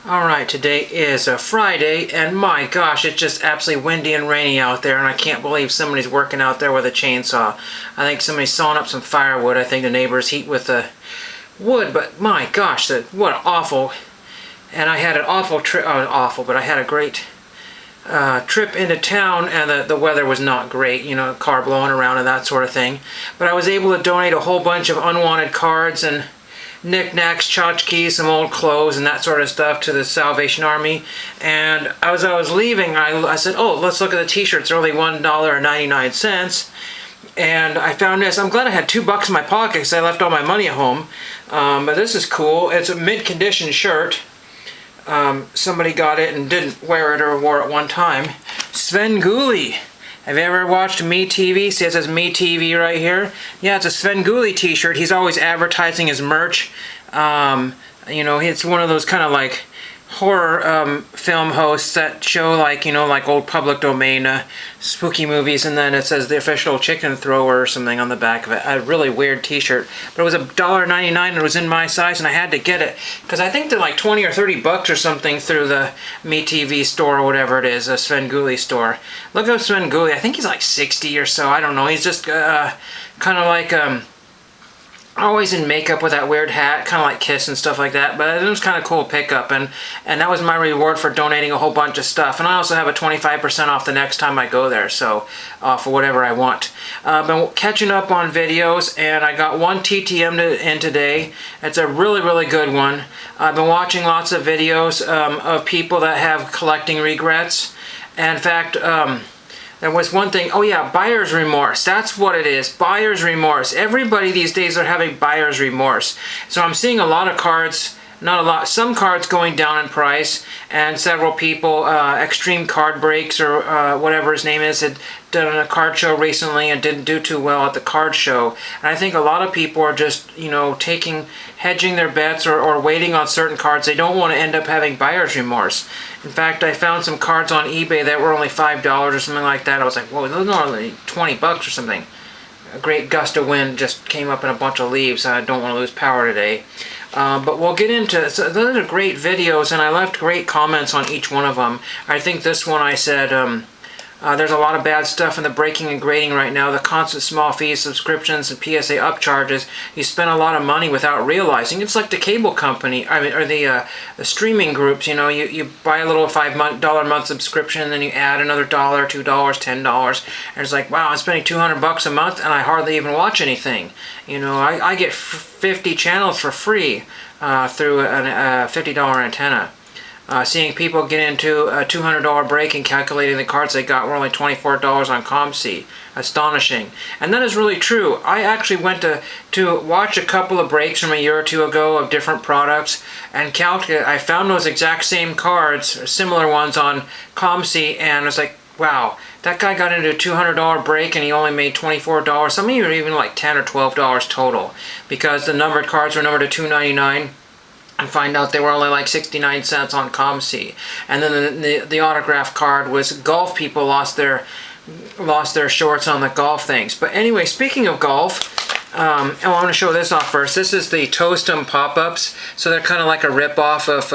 Alright, today is a Friday, and my gosh, it's just absolutely windy and rainy out there, and I can't believe somebody's working out there with a chainsaw. I think somebody's sawing up some firewood. I think the neighbors heat with the wood, but my gosh, what awful. And I had an awful trip, but I had a great trip into town, and the weather was not great, you know, car blowing around and that sort of thing. But I was able to donate a whole bunch of unwanted cards and knickknacks, tchotchkes, some old clothes and that sort of stuff to the Salvation Army. And as I was leaving, I said, oh, let's look at the t-shirts. They're only $1.99. And I found this. I'm glad I had $2 in my pocket because I left all my money at home. But this is cool. It's a mint-condition shirt. Somebody got it and didn't wear it or wore it one time. Sven Gulli. Have you ever watched Me TV? See, it says Me TV right here. Yeah, it's a Sven Gulli t-shirt. He's always advertising his merch. You know, it's one of those kind of like horror film hosts that show like, you know, like old public domain spooky movies, and then it says the official chicken thrower or something on the back of it. A really weird t-shirt, but it was $1.99 and it was in my size, and I had to get it because I think they're like 20 or 30 bucks or something through the Me TV store or whatever it is, a Sven Gulli store. Look up Sven Gulli. I think he's like 60 or so. I don't know. He's just kind of like always in makeup with that weird hat, kind of like Kiss and stuff like that, but it was kind of cool pickup, and that was my reward for donating a whole bunch of stuff. And I also have a 25% off the next time I go there, so for whatever I want. Been catching up on videos, and I got one TTM in today. It's a really, really good one. I've been watching lots of videos of people that have collecting regrets. And in fact, there was one thing, oh yeah, buyer's remorse. That's what it is, buyer's remorse. Everybody these days are having buyer's remorse. So I'm seeing a lot of cards, not a lot, some cards going down in price, and several people, Extreme Card Breaks or whatever his name is, had done a card show recently and didn't do too well at the card show. And I think a lot of people are just, you know, hedging their bets or waiting on certain cards. They don't want to end up having buyer's remorse. In fact, I found some cards on eBay that were only $5 or something like that. I was like, whoa, those are only 20 bucks or something. A great gust of wind just came up in a bunch of leaves. I don't want to lose power today. But we'll get into, so those are great videos, and I left great comments on each one of them. I think this one I said, there's a lot of bad stuff in the breaking and grading right now. The constant small fees, subscriptions, and PSA upcharges. You spend a lot of money without realizing. It's like the cable company, I mean, or the streaming groups. You know, you buy a little $5 a month subscription, and then you add another $1, $2, $10, and it's like, wow, I'm spending $200 a month, and I hardly even watch anything. You know, I get 50 channels for free through a $50 antenna. Seeing people get into a $200 break and calculating the cards they got were only $24 on ComC. Astonishing. And that is really true. I actually went to watch a couple of breaks from a year or two ago of different products and calculate. I found those exact same cards, similar ones on ComC, and I was like, wow, that guy got into a $200 break and he only made $24. Some of you are even like $10 or $12 total, because the numbered cards were numbered to $2.99. And find out they were only like 69 cents on ComC. And then the autograph card was golf people lost their shorts on the golf things. But anyway, speaking of golf, I want to show this off first. This is the Toastum pop-ups. So they're kind of like a rip-off of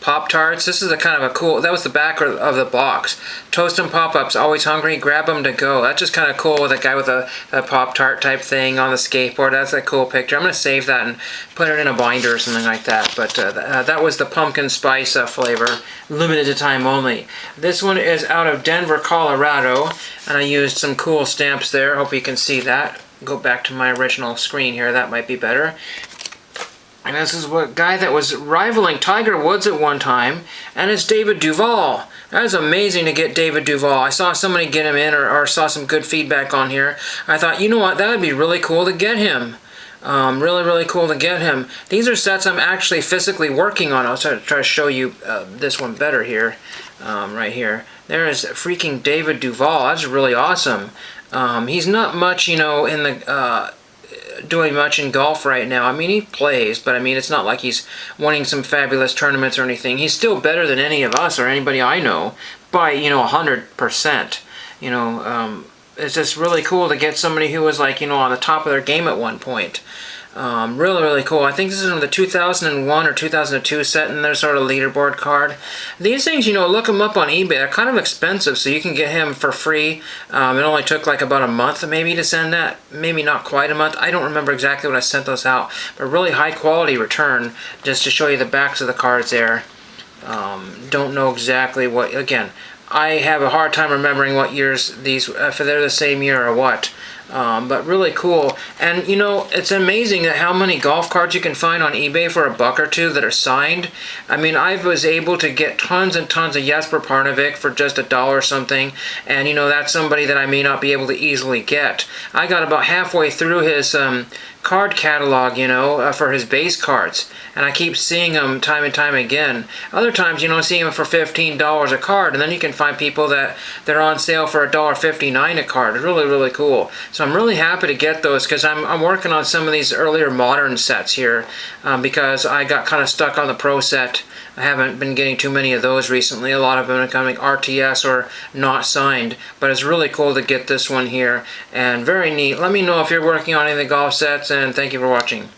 Pop-Tarts. This is a kind of a cool, that was the back of the box. Toastum pop-ups, always hungry, grab them to go. That's just kind of cool with a guy with a Pop-Tart type thing on the skateboard. That's a cool picture. I'm going to save that and put it in a binder or something like that. But that was the pumpkin spice flavor, limited to time only. This one is out of Denver, Colorado, and I used some cool stamps there. Hope you can see that. Go back to my original screen here, that might be better. And this is a guy that was rivaling Tiger Woods at one time, and it's David Duval. That is amazing to get David Duval. I saw somebody get him in, or saw some good feedback on here. I thought, you know what, that would be really cool to get him. Really, really cool to get him. These are sets I'm actually physically working on. I'll try to show you this one better here, right here. There is freaking David Duval. That's really awesome. He's not much, you know, in the doing much in golf right now. I mean, he plays, but I mean, it's not like he's winning some fabulous tournaments or anything. He's still better than any of us or anybody I know by, you know, 100%. You know, it's just really cool to get somebody who was like, you know, on the top of their game at one point. Really, really cool. I think this is from the 2001 or 2002 set in their sort of leaderboard card. These things, you know, look them up on eBay. They're kind of expensive, so you can get him for free. It only took like about a month maybe to send that. Maybe not quite a month. I don't remember exactly when I sent those out, but really high quality return, just to show you the backs of the cards there. Don't know exactly what, again, I have a hard time remembering what years these, if they're the same year or what. But really cool. And you know, it's amazing that how many golf cards you can find on eBay for $1 or $2 that are signed. I mean, I was able to get tons and tons of Jesper Parnevik for just $1 or something, and you know, that's somebody that I may not be able to easily get. I got about halfway through his card catalog, you know, for his base cards, and I keep seeing them time and time again. Other times, you know, seeing them for $15 a card, and then you can find people that they're on sale for $1.59 a card. It's really, really cool. So I'm really happy to get those, because I'm working on some of these earlier modern sets here, because I got kind of stuck on the Pro set. I haven't been getting too many of those recently. A lot of them are coming RTS or not signed, but it's really cool to get this one here, and very neat. Let me know if you're working on any of the golf sets, and thank you for watching.